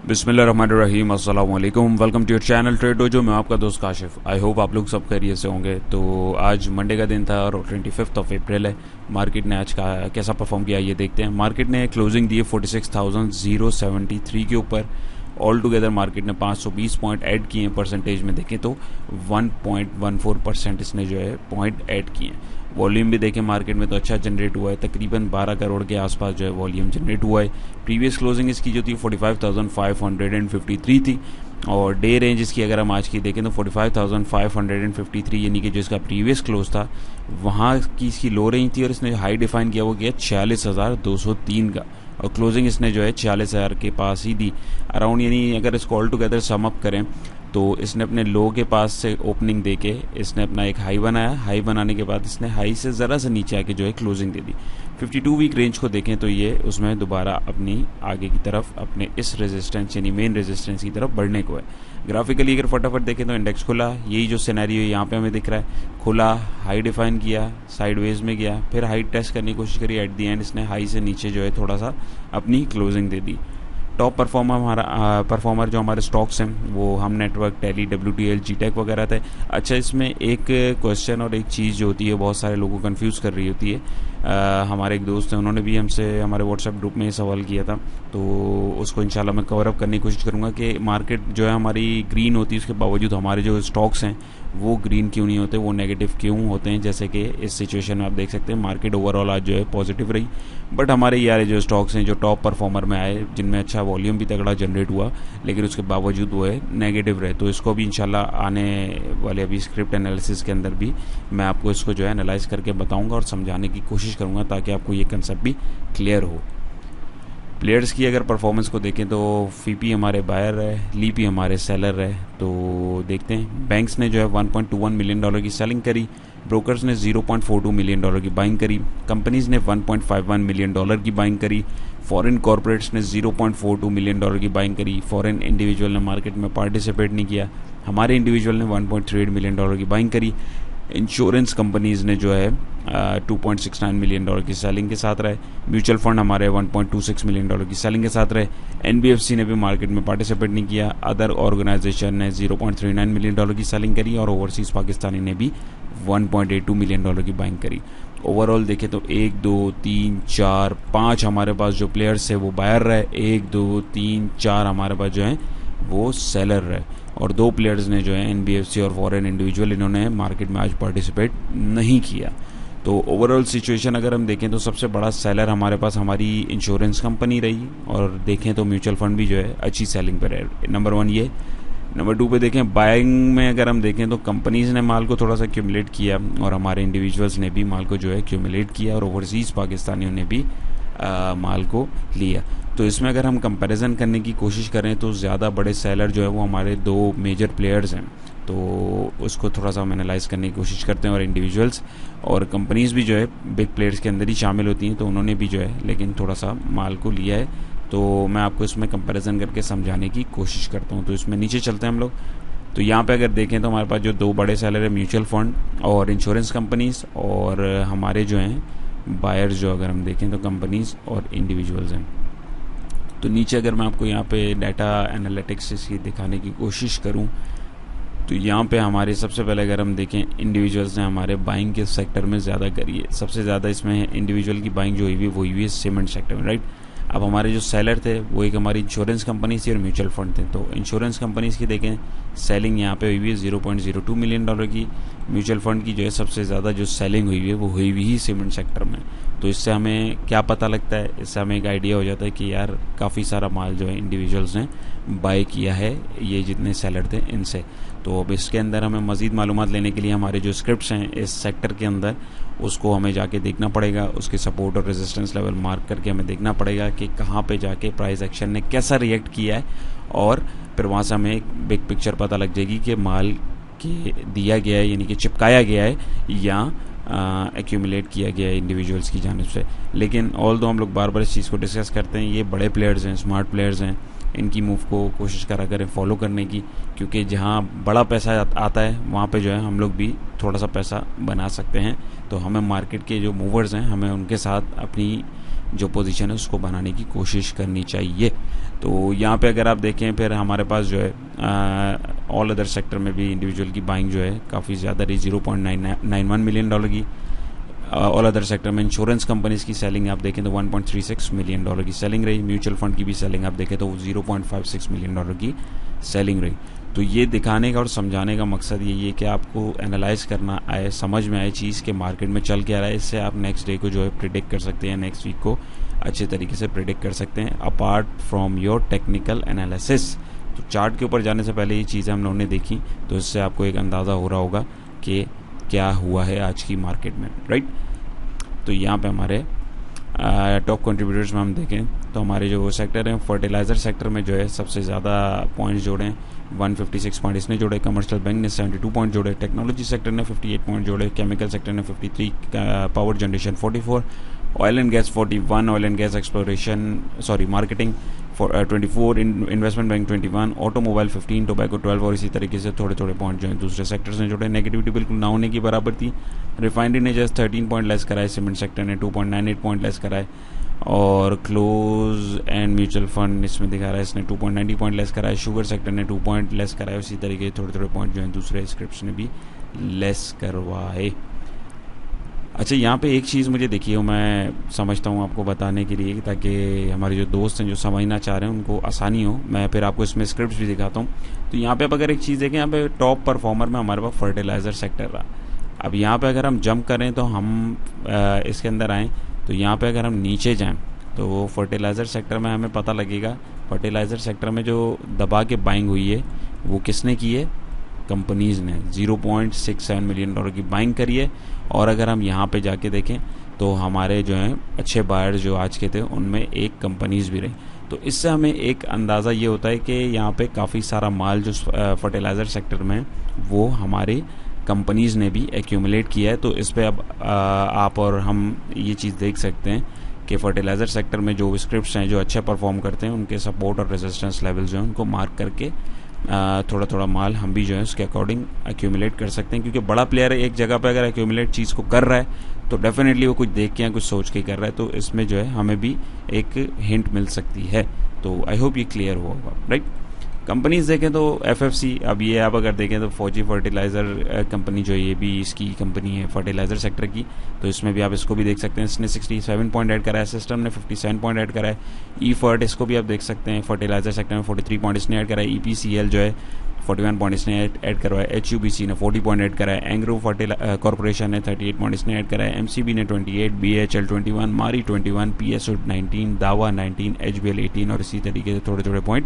बिस्मिल्लाहिर्रहमानिर्रहीम, अस्सलाम वालेकुम। Welcome to your channel Trade Dojo. मैं आपका दोस्त काशिफ। आई होप आप लोग सब खैरियत से होंगे। तो आज मंडे का दिन था और 25 अप्रैल है। मार्केट ने आज का कैसा परफॉर्म किया ये देखते हैं। मार्केट ने क्लोजिंग दी है 46,073 के ऊपर। ऑल टुगेदर मार्केट ने 520 पॉइंट ऐड किए हैं। परसेंटेज में देखें तो 1.14% इसने जो है पॉइंट ऐड किए हैं। वॉल्यूम भी देखें मार्केट में तो अच्छा जनरेट हुआ है, तकरीबन 12 करोड़ के आसपास जो है वॉल्यूम जनरेट हुआ है। प्रीवियस क्लोजिंग इसकी जो थी 45,553 थी और डे रेंज इसकी अगर हम आज की देखें तो 45,553 यानी कि जो इसका प्रीवियस क्लोज था वहाँ की इसकी लो रेंज थी और इसने हाई डिफाइन किया वो किया 46,203 का और क्लोजिंग इसने जो है 46,000 के पास ही दी अराउंड। यानी अगर इसको ऑल टुगेदर सम अप करें तो इसने अपने लो के पास से ओपनिंग देके इसने अपना एक हाई बनाया। हाई बनाने के बाद इसने हाई से ज़रा सा नीचे आके जो है क्लोजिंग दे दी। 52 वीक रेंज को देखें तो ये उसमें दोबारा अपनी आगे की तरफ अपने इस रेजिस्टेंस यानी मेन रेजिस्टेंस की तरफ बढ़ने को है। ग्राफिकली अगर फटाफट देखें तो इंडेक्स खुला, यही जो सिनेरियो यहाँ पे हमें दिख रहा है, खुला हाई डिफाइन किया, साइडवेज में गया, फिर हाई टेस्ट करने की कोशिश करी, एट दी एंड इसने हाई से नीचे जो है थोड़ा सा अपनी क्लोजिंग दे दी। टॉप परफॉर्मर जो हमारे स्टॉक्स हैं वो हम नेटवर्क, टेली, WTL, GTech वगैरह थे। अच्छा, इसमें एक क्वेश्चन और एक चीज़ जो होती है बहुत सारे लोगों को कंफ्यूज कर रही होती है। हमारे एक दोस्त हैं, उन्होंने भी हमसे हमारे व्हाट्सएप ग्रुप में सवाल किया था, तो उसको इंशाल्लाह मैं कवर अप करने की कोशिश करूँगा कि मार्केट जो है हमारी ग्रीन होती है उसके बावजूद हमारे जो स्टॉक्स हैं वो ग्रीन क्यों नहीं होते, वो नेगेटिव क्यों होते हैं। जैसे कि इस सिचुएशन में आप देख सकते हैं मार्केट ओवरऑल आज जो है पॉजिटिव रही, बट हमारे यार जो स्टॉक्स हैं जो टॉप परफॉर्मर में आए, जिनमें अच्छा वॉल्यूम भी तगड़ा जनरेट हुआ, लेकिन उसके बावजूद वो है नेगेटिव रहे। तो इसको भी इंशाल्लाह आने वाले अभी स्क्रिप्ट एनालिसिस के अंदर भी मैं आपको इसको जो है एनालाइज करके बताऊंगा और समझाने की कोशिश करूंगा ताकि आपको ये कंसेप्ट भी क्लियर हो। प्लेयर्स की अगर परफॉर्मेंस को देखें तो फीपी हमारे बायर है, लीपी हमारे सेलर है। तो देखते हैं, बैंक्स ने जो है 1.21 मिलियन डॉलर की सेलिंग करी, ब्रोकर्स ने 0.42 मिलियन डॉलर की बाइंग करी, कंपनीज ने 1.51 मिलियन डॉलर की बाइंग करी, फॉरेन कॉर्पोरेट्स ने 0.42 मिलियन डॉलर की बाइंग करी। फॉरेन इंडिविजुअल ने मार्केट में पार्टिसिपेट नहीं किया, हमारे इंडिविजुअल ने 1.38 मिलियन डॉलर की बाइंग करी। इंश्योरेंस कंपनीज ने जो है 2.69 मिलियन डॉलर की सेलिंग के साथ रहे। म्यूचुअल फंड हमारे 1.26 मिलियन डॉलर की सेलिंग के साथ रहे। NBFC ने भी मार्केट में पार्टिसिपेट नहीं किया। अदर ऑर्गेनाइजेशन ने 0.39 मिलियन डॉलर की सेलिंग करी और ओवरसीज पाकिस्तानी ने भी 1.82 मिलियन डॉलर की बाइंग करी। ओवरऑल देखें तो 1 2 3 4 5 हमारे पास जो प्लेयर्स है वो बायर रहे, 1 2 3 4 हमारे पास जो है वो सेलर रहे और 2 प्लेयर्स ने जो है NBFC और फॉरेन इंडिविजुअल, इन्होंने मार्केट में आज पार्टिसिपेट नहीं किया। तो ओवरऑल सिचुएशन अगर हम देखें तो सबसे बड़ा सेलर हमारे पास हमारी इंश्योरेंस कंपनी रही और देखें तो म्यूचुअल फंड भी जो है अच्छी सेलिंग पर है। नंबर 1 ये। नंबर 2 पे देखें बाइंग में अगर हम देखें तो कंपनीज ने माल को थोड़ा सा एक्यूमुलेट किया और हमारे इंडिविजुअल्स ने भी माल को जो है एक्यूमुलेट किया और ओवरसीज़ पाकिस्तानियों ने भी माल को लिया। तो इसमें अगर हम कंपैरिजन करने की कोशिश करें तो ज़्यादा बड़े सेलर जो है वो हमारे 2 मेजर प्लेयर्स हैं, तो उसको थोड़ा सा हम एनालाइज करने की कोशिश करते हैं। और इंडिविजुअल्स और कंपनीज भी जो है बिग प्लेयर्स के अंदर ही शामिल होती हैं, तो उन्होंने भी जो है लेकिन थोड़ा सा माल को लिया है। तो मैं आपको इसमें कंपैरिजन करके समझाने की कोशिश करता हूँ। तो इसमें नीचे चलते हैं हम लोग। तो यहाँ पे अगर देखें तो हमारे पास जो 2 बड़े सेलर है म्यूचुअल फंड और इंश्योरेंस कंपनीज, और हमारे जो हैं बायर्स जो अगर हम देखें तो कंपनीज और इंडिविजुअल्स हैं। तो नीचे अगर मैं आपको यहाँ पे डाटा एनालिटिक्स इसकी दिखाने की कोशिश करूँ तो यहाँ पे हमारे सबसे पहले अगर हम देखें इंडिविजुअल्स ने हमारे बाइंग के सेक्टर में ज़्यादा करी है। सबसे ज़्यादा इसमें इंडिविजुअल की बाइंग जो हुई है सीमेंट सेक्टर में, राइट। अब हमारे जो सेलर थे वो एक हमारी इंश्योरेंस कंपनी थी और म्यूचुअल फंड थे। तो इंश्योरेंस कंपनीज की देखें सेलिंग यहाँ पे हुई है 0.02 मिलियन डॉलर की। म्यूचुअल फंड की जो है सबसे ज़्यादा जो सेलिंग हुई है वो हुई ही सीमेंट सेक्टर में। तो इससे हमें क्या पता लगता है, इससे हमें एक आइडिया हो जाता है कि यार काफ़ी सारा माल जो है इंडिविजुअल्स ने बाय किया है ये जितने सेलर थे इनसे। तो अब इसके अंदर हमें मज़ीद मालूमात लेने के लिए हमारे जो स्क्रिप्ट्स हैं इस सेक्टर के अंदर उसको हमें जाके देखना पड़ेगा, उसके सपोर्ट और रेजिस्टेंस लेवल मार्क करके हमें देखना पड़ेगा कि कहाँ पे जाके प्राइस एक्शन ने कैसा रिएक्ट किया है और फिर वहाँ से हमें एक बिग पिक्चर पता लग जाएगी कि माल के दिया गया है यानी कि चिपकाया गया है या एक्यूमुलेट किया गया है इंडिविजुअल्स की जानिब से। लेकिन ऑल दो हम लोग बार बार इस चीज़ को डिस्कस करते हैं, ये बड़े प्लेयर्स हैं, स्मार्ट प्लेयर्स हैं, इनकी मूव को कोशिश करा करें फॉलो करने की, क्योंकि जहाँ बड़ा पैसा आता है वहाँ पे जो है हम लोग भी थोड़ा सा पैसा बना सकते हैं। तो हमें मार्केट के जो मूवर्स हैं हमें उनके साथ अपनी जो पोजीशन है उसको बनाने की कोशिश करनी चाहिए। तो यहाँ पे अगर आप देखें फिर हमारे पास जो है ऑल अदर सेक्टर में भी इंडिविजुअल की बाइंग जो है काफ़ी ज़्यादा रही, $0.91 मिलियन की। ऑल अदर सेक्टर में इंश्योरेंस कंपनीज की सेलिंग आप देखें तो $1.36 मिलियन की सेलिंग रही। म्यूचुअल फंड की भी सेलिंग आप देखें तो $0.56 मिलियन की सेलिंग रही। तो ये दिखाने का और समझाने का मकसद यही है कि आपको एनालाइज करना आए, समझ में आए चीज़ के मार्केट में चल क्या रहा है। इससे आप नेक्स्ट डे को जो है प्रिडिक्ट कर सकते हैं, नेक्स्ट वीक को अच्छे तरीके से प्रिडिक्ट कर सकते हैं apart from your technical analysis. तो चार्ट के ऊपर जाने से पहले ये चीज़ें हम लोगों ने देखी, तो इससे आपको एक अंदाज़ा हो रहा होगा कि क्या हुआ है आज की मार्केट में, राइट। तो यहाँ पे हमारे टॉप कंट्रीब्यूटर्स में हम देखें तो हमारे जो सेक्टर हैं, फर्टिलाइज़र सेक्टर में जो है सबसे ज़्यादा पॉइंट्स जोड़े, 156 पॉइंट इसने जोड़े। कमर्शियल बैंक ने 72 पॉइंट जोड़े। टेक्नोलॉजी सेक्टर ने 58 पॉइंट जोड़े। केमिकल सेक्टर ने 53, power generation 44, oil and gas 41, oil and gas exploration marketing 24, investment bank 21, automobile 15, tobacco 12 और इसी तरीके से थोड़े थोड़े पॉइंट जो है दूसरे सेक्टर्स ने जोड़े। नेगेटिविटी बिल्कुल ना होने की बराबर थी। रिफाइनरी ने जस्ट 13 पॉइंट लेस कराए। सीमेंट सेक्टर ने 2.98 पॉइंट लेस कराए और क्लोज एंड म्यूचुअल फंड इसमें दिखा रहा है, इसने 2.90 पॉइंट लेस कराए। शुगर सेक्टर ने 2 पॉइंट लेस कराए। उसी तरीके से थोड़े थोड़े पॉइंट जो हैं दूसरे स्क्रिप्ट्स ने भी लेस करवाए। अच्छा, यहाँ पे एक चीज़ मुझे देखिए मैं समझता हूँ आपको बताने के लिए, ताकि हमारे जो दोस्त हैं जो समझना चाह रहे हैं उनको आसानी हो। मैं फिर आपको इसमें स्क्रिप्ट्स भी दिखाता हूँ। तो यहाँ पे आप अगर एक चीज़ देखें, यहाँ पे टॉप परफॉर्मर में हमारे पास फर्टिलाइज़र सेक्टर रहा। अब यहाँ पे अगर हम जंप करें तो हम इसके अंदर आएँ, तो यहाँ पे अगर हम नीचे जाएं तो फर्टिलाइज़र सेक्टर में हमें पता लगेगा फर्टिलाइज़र सेक्टर में जो दबा के बाइंग हुई है वो किसने की है, कंपनीज़ ने। $0.67 मिलियन की बाइंग करी है। और अगर हम यहाँ पे जाके देखें तो हमारे जो हैं अच्छे बायर्स जो आज के थे उनमें एक कंपनीज़ भी रही। तो इससे हमें एक अंदाज़ा ये होता है कि यहाँ पे काफ़ी सारा माल जो फर्टिलाइज़र सेक्टर में वो हमारे कंपनीज़ ने भी एक्यूमुलेट किया है। तो इस पर अब आप और हम ये चीज़ देख सकते हैं कि फर्टिलाइज़र सेक्टर में जो स्क्रिप्ट्स हैं जो अच्छे परफॉर्म करते हैं उनके सपोर्ट और रेजिस्टेंस लेवल जो हैं उनको मार्क करके थोड़ा थोड़ा माल हम भी जो है उसके अकॉर्डिंग एक्यूमुलेट कर सकते हैं। क्योंकि बड़ा प्लेयर एक जगह पे अगर एक्यूमुलेट चीज़ को कर रहा है तो डेफिनेटली वो कुछ देख के या कुछ सोच के कर रहा है, तो इसमें जो है हमें भी एक हिंट मिल सकती है। तो आई होप ये क्लियर होगा, राइट। कंपनीज देखें तो एफएफसी, अब ये आप अगर देखें तो फौजी फर्टिलाइज़र कंपनी जो है ये भी इसकी कंपनी है फर्टिलाइज़र सेक्टर की। तो इसमें भी आप इसको भी देख सकते हैं, इसने 67 पॉइंट ऐड करा है। सिस्टम ने 57 पॉइंट ऐड करा है। ई फर्ट इसको भी आप देख सकते हैं, फर्टिलाइज़र सेक्टर में 43 पॉइंट इसने ऐड करा है। EPCL जो है 41 पॉइंट इसने ऐड करवाया। HUBC ने 40 पॉइंट ऐड करा है। एंग्रो कॉर्पोरेशन ने 38 पॉइंट इसने ऐड करा है। MCB ने 28, BHL 21, मारी 21, PSU 19, दावा 19, HBL 18 और इसी तरीके से थोड़े थोड़े पॉइंट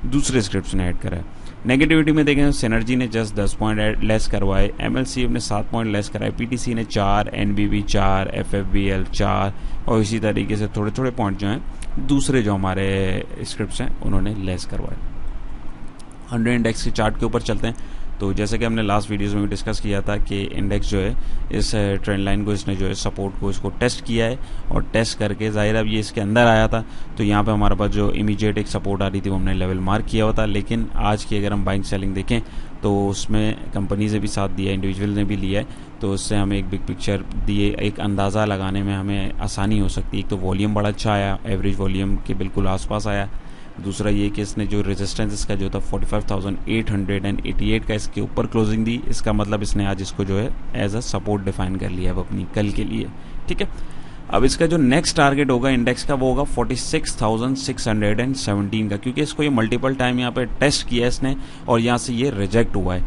दूसरे स्क्रिप्ट्स ने ऐड करा है। नेगेटिविटी में देखें सिनर्जी ने जस्ट 10 पॉइंट लेस करवाए। MLCF ने 7 पॉइंट लेस कराए। PTC ने 4, NBB 4, FFBL 4 और इसी तरीके से थोड़े थोड़े पॉइंट जो हैं दूसरे जो हमारे स्क्रिप्ट्स हैं उन्होंने लेस करवाए। 100 इंडेक्स के चार्ट के ऊपर चलते हैं। तो जैसे कि हमने लास्ट वीडियोस में भी डिस्कस किया था कि इंडेक्स जो है इस ट्रेंड लाइन को इसने जो है सपोर्ट को इसको टेस्ट किया है और टेस्ट करके ज़ाहिर अब ये इसके अंदर आया था। तो यहाँ पे हमारे पास जो इमीडिएट एक सपोर्ट आ रही थी वो हमने लेवल मार्क किया हुआ था। लेकिन आज की अगर हम बाइंग सेलिंग देखें तो उसमें कंपनी से भी साथ दिया, इंडिविजुअल ने भी लिया है। तो उससे हमें एक बिग पिक्चर दिए, एक अंदाज़ा लगाने में हमें आसानी हो सकती है। एक तो वॉल्यूम बड़ा अच्छा आया, एवरेज वॉल्यूम के बिल्कुल आसपास आया। दूसरा ये कि इसने जो रेजिस्टेंस इसका जो था 45,888 का इसके ऊपर क्लोजिंग दी। इसका मतलब इसने आज इसको जो है एज अ सपोर्ट डिफाइन कर लिया है अपनी कल के लिए, ठीक है। अब इसका जो नेक्स्ट टारगेट होगा इंडेक्स का वो होगा 46,617 का, क्योंकि इसको ये मल्टीपल टाइम यहाँ पे टेस्ट किया इसने और यहाँ से ये रिजेक्ट हुआ है।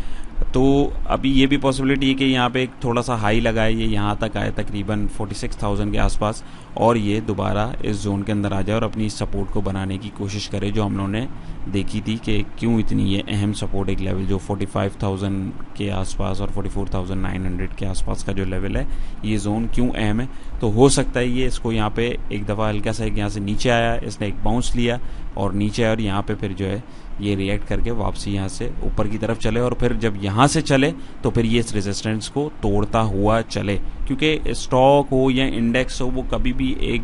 तो अभी ये भी पॉसिबिलिटी है कि यहाँ पे एक थोड़ा सा हाई लगा है, ये यहाँ तक आए तकरीबन 46,000 के आसपास और ये दोबारा इस जोन के अंदर आ जाए और अपनी सपोर्ट को बनाने की कोशिश करे, जो हम लोगों ने देखी थी कि क्यों इतनी ये अहम सपोर्ट एक लेवल जो 45,000 के आसपास और 44,900 के आसपास का जो लेवल है ये जोन क्यों अहम है। तो हो सकता है ये इसको यहाँ पे एक दफ़ा हल्का सा यहाँ से नीचे आया, इसने एक बाउंस लिया, और नीचे, और यहाँ पे फिर जो है ये रिएक्ट करके वापसी यहाँ से ऊपर की तरफ चले, और फिर जब यहाँ से चले तो फिर ये इस रेजिस्टेंस को तोड़ता हुआ चले, क्योंकि स्टॉक हो या इंडेक्स हो वो कभी भी एक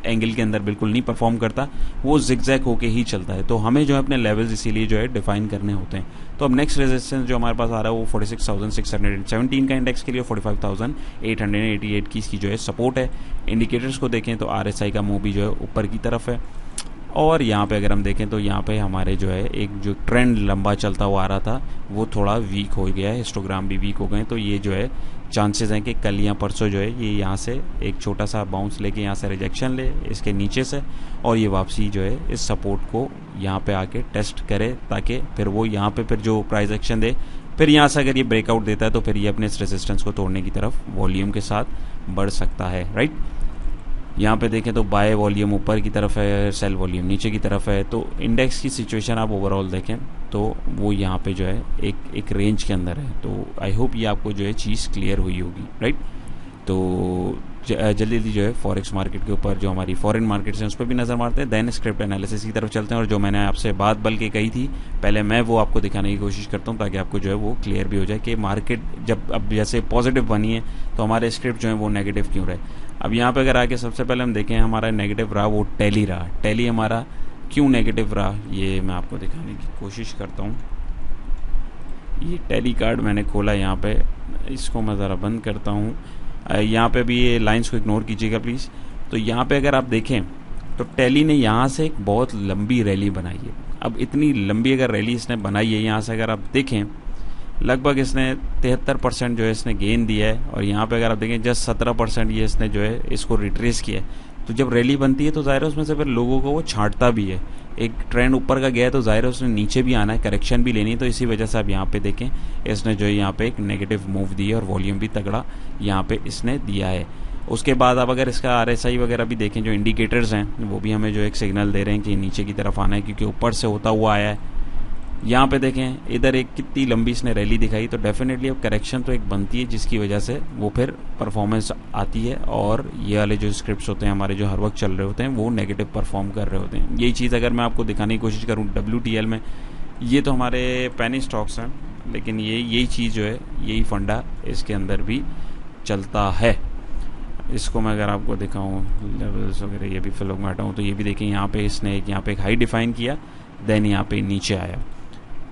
एंगल के अंदर बिल्कुल नहीं परफॉर्म करता, वो जिगजैग होके ही चलता है। तो हमें जो है अपने लेवल्स इसीलिए जो है डिफाइन करने होते हैं। तो अब नेक्स्ट रेजिस्टेंस जो हमारे पास आ रहा है वो 46,617 का इंडेक्स के लिए, 45,888 की इसकी जो है सपोर्ट है। इंडिकेटर्स को देखें तो RSI का मूव भी जो है ऊपर की तरफ है, और यहाँ पे अगर हम देखें तो यहाँ पे हमारे जो है एक जो ट्रेंड लंबा चलता हुआ आ रहा था वो थोड़ा वीक हो गया है, हिस्टोग्राम भी वीक हो गए। तो ये जो है चांसेस हैं कि कल या परसों जो है ये यहाँ से एक छोटा सा बाउंस लेके यहाँ से रिजेक्शन ले इसके नीचे से, और ये वापसी जो है इस सपोर्ट को यहाँ पे आके टेस्ट करे, ताकि फिर वो यहाँ पे फिर जो प्राइस एक्शन दे, फिर यहाँ से अगर ये ब्रेकआउट देता है तो फिर ये अपने इस रेजिस्टेंस को तोड़ने की तरफ वॉल्यूम के साथ बढ़ सकता है, राइट। यहाँ पे देखें तो बाय वॉल्यूम ऊपर की तरफ है, सेल वॉल्यूम नीचे की तरफ है। तो इंडेक्स की सिचुएशन आप ओवरऑल देखें तो वो यहाँ पे जो है एक रेंज के अंदर है। तो आई होप ये आपको जो है चीज़ क्लियर हुई होगी, राइट। तो जल्दी जल्दी जो है फॉरेक्स मार्केट के ऊपर जो हमारी फॉरेन मार्केट्स हैं उस पर भी नज़र मारते हैं, देन स्क्रिप्ट एनालिसिस की तरफ चलते हैं। और जो मैंने आपसे बात बल के कही थी पहले, मैं वो आपको दिखाने की कोशिश करता हूँ ताकि आपको जो है वो क्लियर भी हो जाए कि मार्केट जब अब जैसे पॉजिटिव बनी है तो हमारे स्क्रिप्ट जो है वो नेगेटिव क्यों रहे। अब यहाँ पे अगर आके सबसे पहले हम देखें हमारा नेगेटिव रहा वो टैली रहा। टैली हमारा क्यों नेगेटिव रहा ये मैं आपको दिखाने की कोशिश करता हूँ। ये टैली कार्ड मैंने खोला यहाँ पे, इसको मैं ज़रा बंद करता हूँ। यहाँ पे भी ये लाइंस को इग्नोर कीजिएगा प्लीज़। तो यहाँ पे अगर आप देखें तो टैली ने यहाँ से एक बहुत लंबी रैली बनाई है। अब इतनी लंबी अगर रैली इसने बनाई है, यहाँ से अगर आप देखें लगभग इसने 73% जो है इसने गेन दिया है, और यहाँ पे अगर आप देखें जस्ट 17% ये इसने जो है इसको रिट्रेस किया है। तो जब रैली बनती है तो ज़ाहिर है उसमें से फिर लोगों को वो छांटता भी है। एक ट्रेंड ऊपर का गया है तो ज़ाहिर है उसने नीचे भी आना है, करेक्शन भी लेनी है। तो इसी वजह से आप यहाँ पे देखें इसने जो है यहाँ पे एक नेगेटिव मूव दी है और वॉल्यूम भी तगड़ा यहाँ पे इसने दिया है। उसके बाद आप अगर इसका RSI वगैरह भी देखें, जो इंडिकेटर्स हैं वो भी हमें जो एक सिग्नल दे रहे हैं कि नीचे की तरफ आना है, क्योंकि ऊपर से होता हुआ आया है। यहाँ पे देखें इधर एक कितनी लंबी इसने रैली दिखाई, तो डेफिनेटली अब करेक्शन तो एक बनती है जिसकी वजह से वो फिर परफॉर्मेंस आती है, और ये वाले जो स्क्रिप्ट्स होते हैं हमारे जो हर वक्त चल रहे होते हैं वो नेगेटिव परफॉर्म कर रहे होते हैं। यही चीज़ अगर मैं आपको दिखाने की कोशिश करूँ WTL में, ये तो हमारे पेनी स्टॉक्स हैं, लेकिन यही चीज़ जो है यही फंडा इसके अंदर भी चलता है। इसको मैं अगर आपको दिखाऊँ लेवल्स वगैरह ये भी फिलहाल में हटाऊँ तो ये भी देखें यहाँ पे इसने यहाँ पे एक हाई डिफाइन किया, देन यहाँ पे नीचे आया।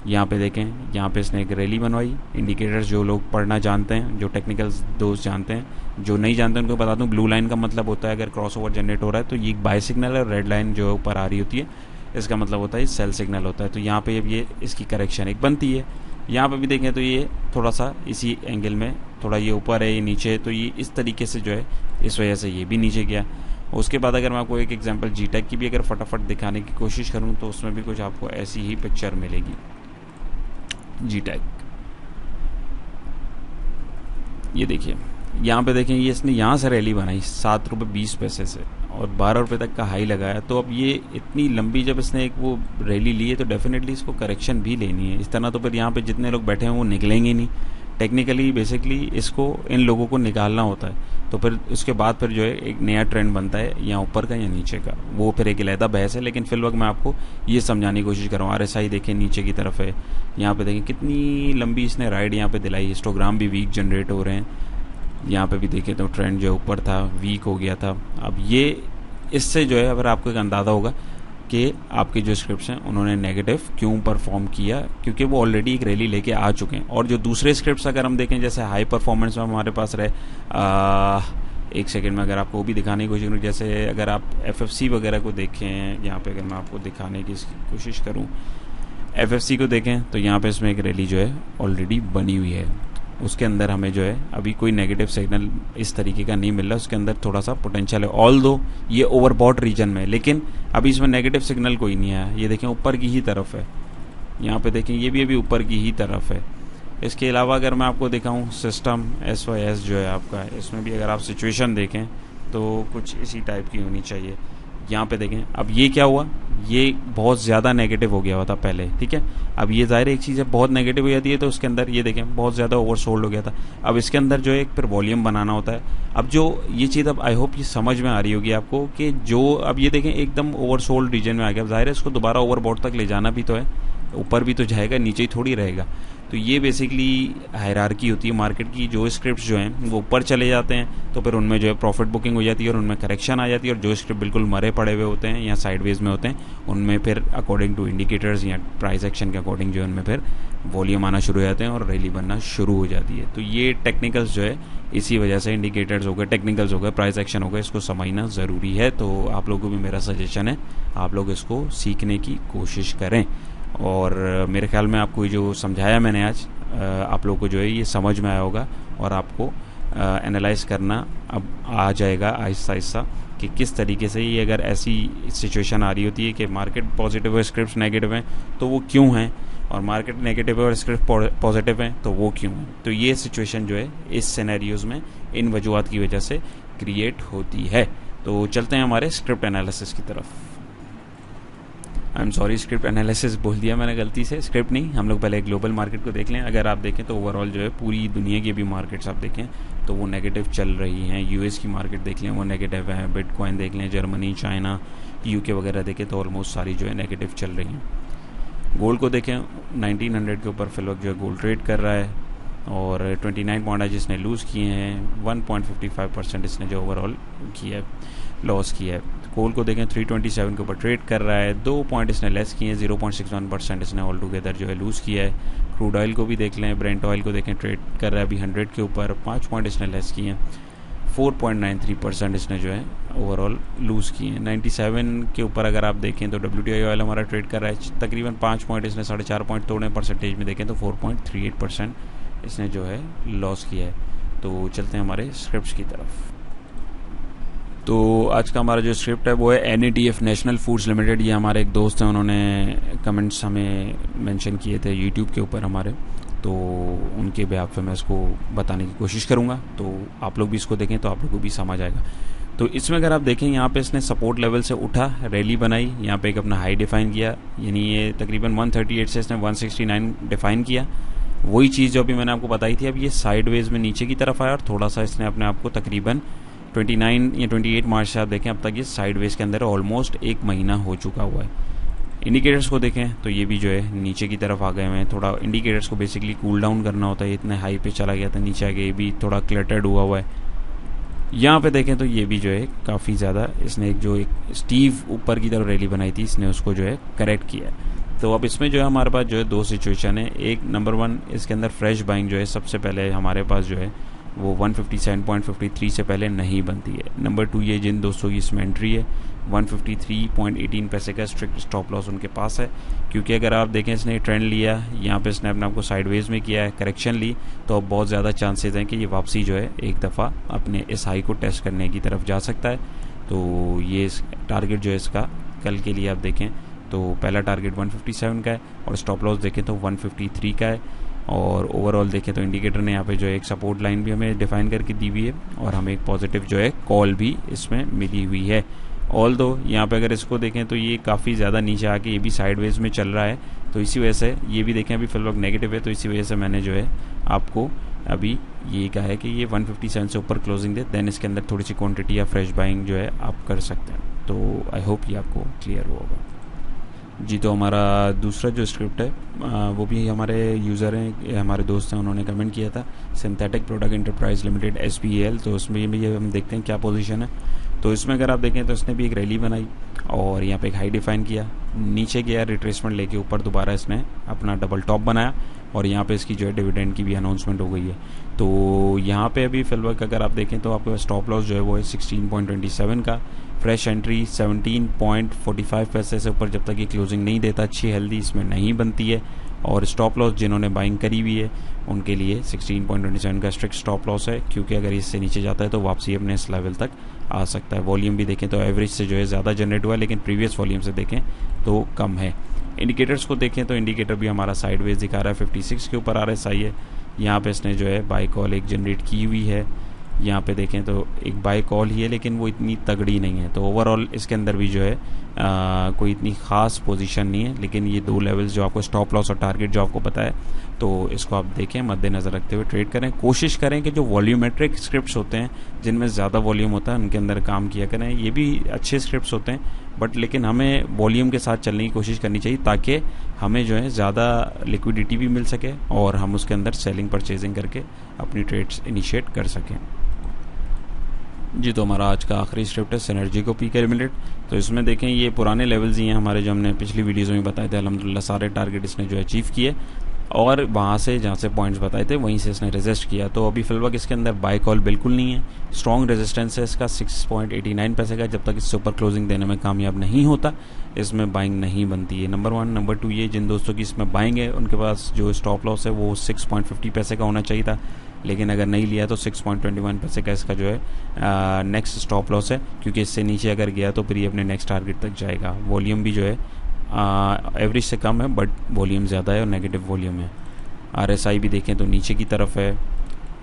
यहाँ पे देखें यहाँ पे इसने एक रैली बनवाई। इंडिकेटर्स जो लोग पढ़ना जानते हैं, जो टेक्निकल दोस्त जानते हैं, जो नहीं जानते उनको बता दूं, ब्लू लाइन का मतलब होता है अगर क्रॉसओवर जनरेट हो रहा है तो ये एक बाय सिग्नल है, रेड लाइन जो ऊपर आ रही होती है इसका मतलब होता है सेल सिग्नल होता है। तो यहाँ पे ये इसकी करेक्शन एक बनती है। यहाँ पे भी देखें तो ये थोड़ा सा इसी एंगल में, थोड़ा ये ऊपर है ये नीचे है, तो ये इस तरीके से जो है इस वजह से ये भी नीचे गया। उसके बाद अगर मैं आपको एक एग्जांपल जीटेक की भी अगर फटाफट दिखाने की कोशिश करूँ तो उसमें भी कुछ आपको ऐसी ही पिक्चर मिलेगी। जीटेक ये देखिए, यहाँ पे देखें ये इसने यहाँ से रैली बनाई 7 रुपये 20 पैसे से और 12 रुपये तक का हाई लगाया। तो अब ये इतनी लंबी जब इसने एक वो रैली ली है तो डेफिनेटली इसको करेक्शन भी लेनी है। इस तरह तो फिर यहाँ पे जितने लोग बैठे हैं वो निकलेंगे नहीं। टेक्निकली बेसिकली इसको इन लोगों को निकालना होता है, तो फिर उसके बाद फिर जो है एक नया ट्रेंड बनता है या ऊपर का या नीचे का, वो फिर एक अलहदा बहस है। लेकिन फिल वक्त मैं आपको ये समझाने की कोशिश कर रहा हूँ। RSI देखें नीचे की तरफ है, यहाँ पे देखें कितनी लंबी इसने राइड यहाँ पे दिलाई। हिस्टोग्राम भी वीक जनरेट हो रहे हैं। यहाँ पे भी देखें तो ट्रेंड जो ऊपर था वीक हो गया था। अब ये इससे जो है अगर आपको एक अंदाज़ा होगा कि आपके जो स्क्रिप्ट्स हैं उन्होंने नेगेटिव क्यों परफॉर्म किया, क्योंकि वो ऑलरेडी एक रैली लेके आ चुके हैं। और जो दूसरे स्क्रिप्ट्स अगर हम देखें जैसे हाई परफॉर्मेंस में हमारे पास रहे, एक सेकंड में अगर आपको वो भी दिखाने की कोशिश करूँ, जैसे अगर आप FFC वगैरह को देखें, यहाँ पे अगर मैं आपको दिखाने की कोशिश करूँ FFC को देखें तो यहाँ पे इसमें एक रैली जो है ऑलरेडी बनी हुई है। उसके अंदर हमें जो है अभी कोई नेगेटिव सिग्नल इस तरीके का नहीं मिल रहा। उसके अंदर थोड़ा सा पोटेंशियल है, ऑल दो ये ओवरबॉट रीजन में, लेकिन अभी इसमें नेगेटिव सिग्नल कोई नहीं आया। ये देखें ऊपर की ही तरफ है, यहाँ पे देखें ये भी अभी ऊपर की ही तरफ है। इसके अलावा अगर मैं आपको दिखाऊं सिस्टम SYS जो है आपका, इसमें भी अगर आप सिचुएशन देखें तो कुछ इसी टाइप की होनी चाहिए। यहाँ पे देखें अब ये क्या हुआ, ये बहुत ज़्यादा नेगेटिव हो गया हुआ था पहले, ठीक है। अब ये ज़ाहिर एक चीज़ जब बहुत नेगेटिव हो जाती है तो उसके अंदर ये देखें बहुत ज़्यादा ओवरसोल्ड हो गया था। अब इसके अंदर जो है एक फिर वॉल्यूम बनाना होता है। अब जो ये चीज़ अब आई होप ये समझ में आ रही होगी आपको कि जो अब ये देखें एकदम ओवरसोल्ड रीजन में आ गया। अब ज़ाहिर है इसको दोबारा ओवरबॉट तक ले जाना भी तो है, ऊपर भी तो जाएगा, नीचे ही थोड़ी रहेगा। तो ये बेसिकली हायरार्की होती है मार्केट की। जो स्क्रिप्ट्स जो हैं वो ऊपर चले जाते हैं तो फिर उनमें जो है प्रॉफिट बुकिंग हो जाती है और उनमें करेक्शन आ जाती है, और जो स्क्रिप्ट बिल्कुल मरे पड़े हुए होते हैं या साइडवेज में होते हैं उनमें फिर अकॉर्डिंग टू इंडिकेटर्स या प्राइस एक्शन के अकॉर्डिंग जो है उनमें फिर वॉल्यूम आना शुरू हो जाते हैं और रैली बनना शुरू हो जाती है। तो ये टेक्निकल्स जो है इसी वजह से इंडिकेटर्स हो गए, टेक्निकल्स हो गए, प्राइस एक्शन हो गए, इसको समझना ज़रूरी है। तो आप लोगों को भी मेरा सजेशन है आप लोग इसको सीखने की कोशिश करें। और मेरे ख्याल में आपको जो समझाया मैंने आज आप लोगों को जो है ये समझ में आया होगा और आपको एनालाइज करना अब आ जाएगा आहिस्ता आहिस्ता कि किस तरीके से ये अगर ऐसी सिचुएशन आ रही होती है कि मार्केट पॉजिटिव है स्क्रिप्ट नेगेटिव हैं तो वो क्यों हैं, और मार्केट नेगेटिव है और स्क्रिप्ट पॉजिटिव हैं तो वो क्यों हैं। तो ये सिचुएशन जो है इस सिनेरियोज़ में इन वजूहत की वजह से क्रिएट होती है। तो चलते हैं हमारे स्क्रिप्ट एनालिसिस की तरफ। I am sorry, script analysis बोल दिया मैंने गलती से, स्क्रिप्ट नहीं। हम लोग पहले ग्लोबल मार्केट को देख लें। अगर आप देखें तो ओवरऑल जो है पूरी दुनिया की भी मार्केट्स आप देखें तो वो नेगेटिव चल रही हैं। यूएस की मार्केट देख लें वो नेगेटिव है, बिटकॉइन देख लें, जर्मनी, चाइना, यूके वगैरह देखें तो ऑलमोस्ट सारी जो है नेगेटिव चल रही हैं। गोल्ड को देखें 1900 के ऊपर फिल वक्त जो है गोल्ड ट्रेड कर रहा है और 29 पॉइंट आज इसने लूज़ किए हैं, 1.55% इसने जो ओवरऑल किया है, लॉस किया है। कोल को देखें 327 के ऊपर ट्रेड कर रहा है, 2 पॉइंट इसने लेस किए हैं, 0.61% इसने ऑल टुगेदर जो है लूज़ किया है। क्रूड ऑयल को भी देख लें, ब्रेंट ऑयल को देखें ट्रेड कर रहा है अभी 100 के ऊपर, 5 पॉइंट इसने लेस किए हैं, 4.93% इसने जो है ओवरऑल लूज़ किए हैं। 97 के ऊपर अगर आप देखें तो WTI ऑयल हमारा ट्रेड कर रहा है तकरीबन 5 पॉइंट इसने 4.5 पॉइंट तोड़े, परसेंटेज में देखें तो 4.38% इसने जो है लॉस किया है। तो चलते हैं हमारे स्क्रिप्ट्स की तरफ। तो आज का हमारा जो स्क्रिप्ट है वो है NATF नेशनल फूड्स लिमिटेड। ये हमारे एक दोस्त हैं, उन्होंने कमेंट्स हमें मेंशन किए थे यूट्यूब के ऊपर हमारे, तो उनके बिहाफ पे मैं इसको बताने की कोशिश करूँगा। तो आप लोग भी इसको देखें तो आप लोग को भी समझ आएगा। तो इसमें अगर आप देखें यहाँ पे इसने सपोर्ट लेवल से उठा, रैली बनाई, यहाँ पे एक अपना हाई डिफाइन किया, यानी ये तकरीबन 138 से इसने 169 डिफाइन किया, वही चीज़ जो अभी मैंने आपको बताई थी। अब ये साइडवेज में नीचे की तरफ आया और थोड़ा सा इसने अपने आप को तकरीबन 29 या 28 मार्च से आप देखें अब तक ये साइडवेज के अंदर ऑलमोस्ट एक महीना हो चुका हुआ है। इंडिकेटर्स को देखें तो ये भी जो है नीचे की तरफ आ गए हुए हैं। थोड़ा इंडिकेटर्स को बेसिकली कूल डाउन करना होता है, इतने हाई पे चला गया था, नीचे आ गया, ये भी थोड़ा क्लटर्ड हुआ हुआ है। यहाँ पे देखें तो ये भी जो है काफ़ी ज़्यादा इसने एक स्टीव ऊपर की तरफ रैली बनाई थी, इसने उसको जो है करेक्ट किया है। तो अब इसमें जो है हमारे पास जो है दो सिचुएशन है। एक नंबर 1 इसके अंदर फ्रेश बाइंग जो है सबसे पहले हमारे पास जो है वो 157.53 से पहले नहीं बनती है। नंबर 2 ये जिन दोस्तों की इसमें एंट्री है 153.18 पैसे का स्ट्रिक्ट स्टॉप लॉस उनके पास है, क्योंकि अगर आप देखें इसने ट्रेंड लिया, यहाँ पे इसने अपने आपको साइडवेज में किया है, करेक्शन ली, तो अब बहुत ज़्यादा चांसेस हैं कि ये वापसी जो है एक दफ़ा अपने इस हाई को टेस्ट करने की तरफ जा सकता है। तो ये टारगेट जो है इसका कल के लिए आप देखें तो पहला टारगेट 157 का है और स्टॉप लॉस देखें तो 153 का है। और ओवरऑल देखें तो इंडिकेटर ने यहाँ पे जो है एक सपोर्ट लाइन भी हमें डिफाइन करके दी हुई है और हमें एक पॉजिटिव जो है कॉल भी इसमें मिली हुई है। ऑल दो यहाँ पे अगर इसको देखें तो ये काफ़ी ज़्यादा नीचे आके ये भी साइडवेज में चल रहा है, तो इसी वजह से ये भी देखें अभी फिलहाल नेगेटिव है, तो इसी वजह से मैंने जो है आपको अभी ये कहा है कि ये 157 से ऊपर क्लोजिंग दे, देन इसके अंदर थोड़ी सी क्वान्टिटी या फ्रेश बाइंग जो है आप कर सकते हैं। तो आई होप ये आपको क्लियर होगा जी। तो हमारा दूसरा जो स्क्रिप्ट है वो भी हमारे यूज़र हैं, हमारे दोस्त हैं, उन्होंने कमेंट किया था synthetic product enterprise limited SPEL। तो उसमें भी हम देखते हैं क्या पोजीशन है। तो इसमें अगर आप देखें तो इसने भी एक रैली बनाई और यहाँ पे एक हाई डिफाइन किया, नीचे गया रिट्रेसमेंट लेके, ऊपर दोबारा इसने अपना डबल टॉप बनाया और यहाँ पे इसकी जो है डिविडेंड की भी अनाउंसमेंट हो गई है। तो यहाँ पे अभी फिलहाल अगर आप देखें तो आपके स्टॉप लॉस जो है वो है 16.27 का, फ्रेश एंट्री 17.45 पैसे से ऊपर जब तक ये क्लोजिंग नहीं देता अच्छी हेल्दी इसमें नहीं बनती है, और स्टॉप लॉस जिन्होंने बाइंग करी हुई है उनके लिए 16.27 का स्ट्रिक्ट स्टॉप लॉस है, क्योंकि अगर इससे नीचे जाता है तो वापसी अपने इस लेवल तक आ सकता है। वॉल्यूम भी देखें तो एवरेज से जो है ज़्यादा जनरेट हुआ है, लेकिन प्रीवियस वॉल्यूम से देखें तो कम है। इंडिकेटर्स को देखें तो इंडिकेटर भी हमारा साइडवेज दिखा रहा है, 56 के ऊपर RSI है, यहाँ पे इसने जो है बाई कॉल एक जनरेट की हुई है। यहाँ पे देखें तो एक बाय कॉल ही है, लेकिन वो इतनी तगड़ी नहीं है। तो ओवरऑल इसके अंदर भी जो है कोई इतनी ख़ास पोजीशन नहीं है, लेकिन ये दो लेवल्स जो आपको स्टॉप लॉस और टारगेट जो आपको पता है, तो इसको आप देखें, मद्देनज़र रखते हुए ट्रेड करें। कोशिश करें कि जो वॉल्यूमेट्रिक स्क्रिप्ट्स होते हैं जिनमें ज़्यादा वॉल्यूम होता है उनके अंदर काम किया करें। ये भी अच्छे स्क्रिप्ट्स होते हैं, बट लेकिन हमें वॉल्यूम के साथ चलने की कोशिश करनी चाहिए ताकि हमें जो है ज़्यादा लिक्विडिटी भी मिल सके और हम उसके अंदर सेलिंग परचेजिंग करके अपनी ट्रेड्स इनिशिएट कर सकें। जी, तो हमारा आज का आखिरी स्क्रिप्ट है सिनर्जी को पीके लिमिटेड। तो इसमें देखें ये पुराने लेवल्स ही हैं हमारे, जो हमने पिछली वीडियोज़ में बताए थे। अल्हम्दुलिल्लाह सारे टारगेट इसने जो अचीव किए और वहाँ से जहाँ से पॉइंट्स बताए थे वहीं से इसने रेजिस्ट किया। तो अभी फिल वक्त इसके अंदर बाय कॉल बिल्कुल नहीं है। स्ट्रॉन्ग रेजिस्टेंस है इसका 6.89 पैसे का। जब तक इससे ऊपर क्लोजिंग देने में कामयाब नहीं होता इसमें बाइंग नहीं बनती है, नंबर 1। नंबर 2, ये जिन दोस्तों की इसमें बाइंग है उनके पास जो स्टॉप लॉस है वो 6.50 पैसे का होना चाहिए था, लेकिन अगर नहीं लिया तो 6.21 पैसे का इसका जो है नेक्स्ट स्टॉप लॉस है, क्योंकि इससे नीचे अगर गया तो फिर ये अपने नेक्स्ट टारगेट तक जाएगा। वॉल्यूम भी जो है एवरेज से कम है, बट वॉल्यूम ज़्यादा है और नेगेटिव वॉल्यूम है। RSI भी देखें तो नीचे की तरफ है।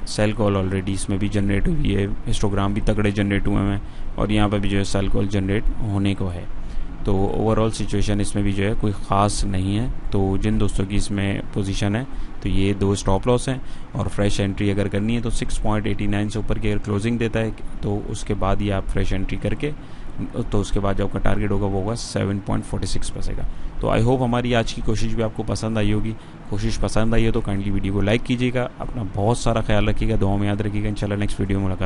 सेल कॉल ऑलरेडी इसमें भी जनरेट हुई है, हिस्टोग्राम भी तगड़े जनरेट हुए हैं और यहाँ पर भी जो है सेल कॉल जनरेट होने को है। तो ओवरऑल सिचुएशन इसमें भी जो है कोई ख़ास नहीं है। तो जिन दोस्तों की इसमें पोजीशन है तो ये दो स्टॉप लॉस हैं और फ्रेश एंट्री अगर करनी है तो 6.89 से ऊपर की अगर क्लोजिंग देता है तो उसके बाद ही आप फ्रेश एंट्री करके, तो उसके बाद जो आपका टारगेट होगा वो होगा 7.46 पैसे का। तो आई होप हमारी आज की कोशिश भी आपको पसंद आई होगी। कोशिश पसंद आई है तो काइंडली वीडियो को लाइक कीजिएगा। अपना बहुत सारा ख्याल रखिएगा, दुआ में याद रखिएगा। इंशाल्लाह नेक्स्ट वीडियो में मुलाकात।